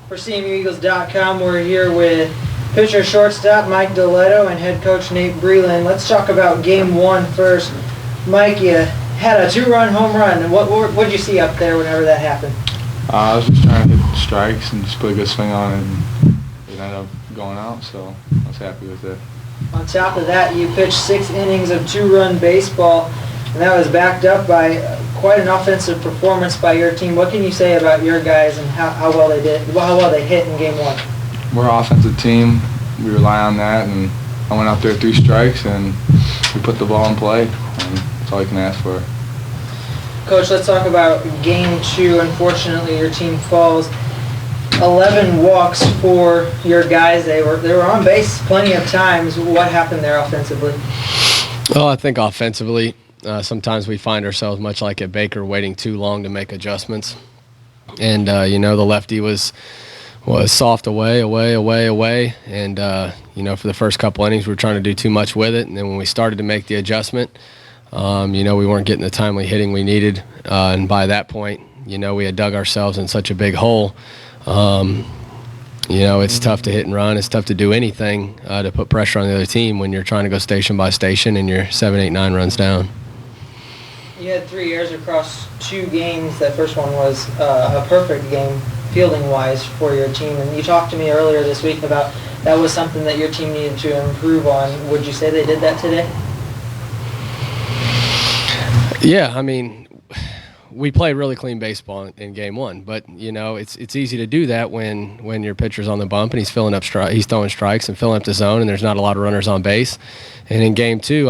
For CMUEagles.com, we're here with pitcher shortstop Mike Deletto and head coach Nate Breland. Let's talk about Game 1 first. Mike, you had a 2-run home run. What did you see up there whenever that happened? I was just trying to hit strikes and just put a good swing on it, and it ended up going out, so I was happy with it. On top of that, you pitched 6 innings of 2-run baseball, and that was backed up by quite an offensive performance by your team. What can you say about your guys and how well they did, how well they hit in Game 1? We're an offensive team. We rely on that, and I went out there 3 strikes, and we put the ball in play, and that's all you can ask for. Coach, let's talk about Game 2. Unfortunately, your team falls. 11 walks for your guys. They were on base plenty of times. What happened there offensively? Well, I think offensively, sometimes we find ourselves much like at Baker, waiting too long to make adjustments. And, the lefty was soft away. And, for the first couple innings, we were trying to do too much with it. And then when we started to make the adjustment, we weren't getting the timely hitting we needed. And by that point, we had dug ourselves in such a big hole. It's tough to hit and run. It's tough to do anything to put pressure on the other team when you're trying to go station by station and you're 7, 8, 9 runs down. You had 3 errors across 2 games. That first one was a perfect game fielding-wise for your team. And you talked to me earlier this week about that was something that your team needed to improve on. Would you say they did that today? Yeah, we played really clean baseball in Game 1, but it's easy to do that when your pitcher's on the bump and he's he's throwing strikes and filling up the zone, and there's not a lot of runners on base. And in Game 2,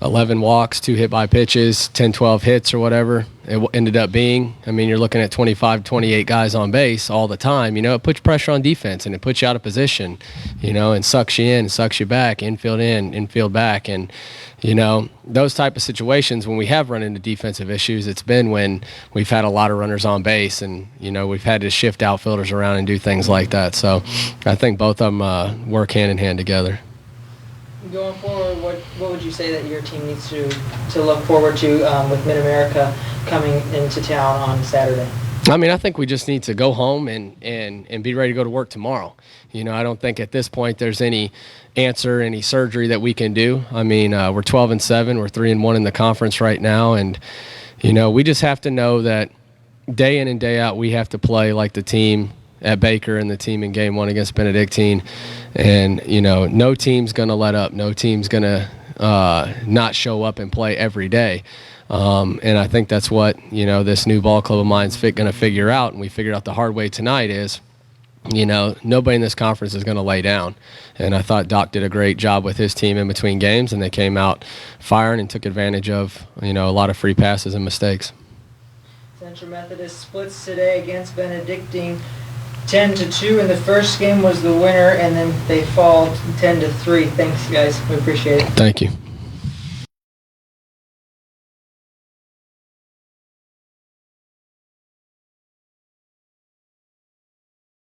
11 walks, 2 hit by pitches, 10, 12 hits or whatever it ended up being. You're looking at 25, 28 guys on base all the time. It puts pressure on defense and it puts you out of position, and sucks you in, sucks you back, infield in, infield back. And, those type of situations, when we have run into defensive issues, it's been when we've had a lot of runners on base and, we've had to shift outfielders around and do things like that. So I think both of them work hand in hand together. Going forward, what would you say that your team needs to look forward to with Mid-America coming into town on Saturday? I think we just need to go home and be ready to go to work tomorrow. I don't think at this point there's any answer, any surgery that we can do. We're 12-7, we're 3-1 in the conference right now, and we just have to know that day in and day out we have to play like the team at Baker and the team in Game 1 against Benedictine. And, no team's going to let up. No team's going to not show up and play every day. And I think that's what, this new ball club of mine's going to figure out, and we figured out the hard way tonight is, nobody in this conference is going to lay down. And I thought Doc did a great job with his team in between games, and they came out firing and took advantage of, a lot of free passes and mistakes. Central Methodist splits today against Benedictine. 10-2 in the first game was the winner, and then they fall 10-3. Thanks, guys. We appreciate it. Thank you.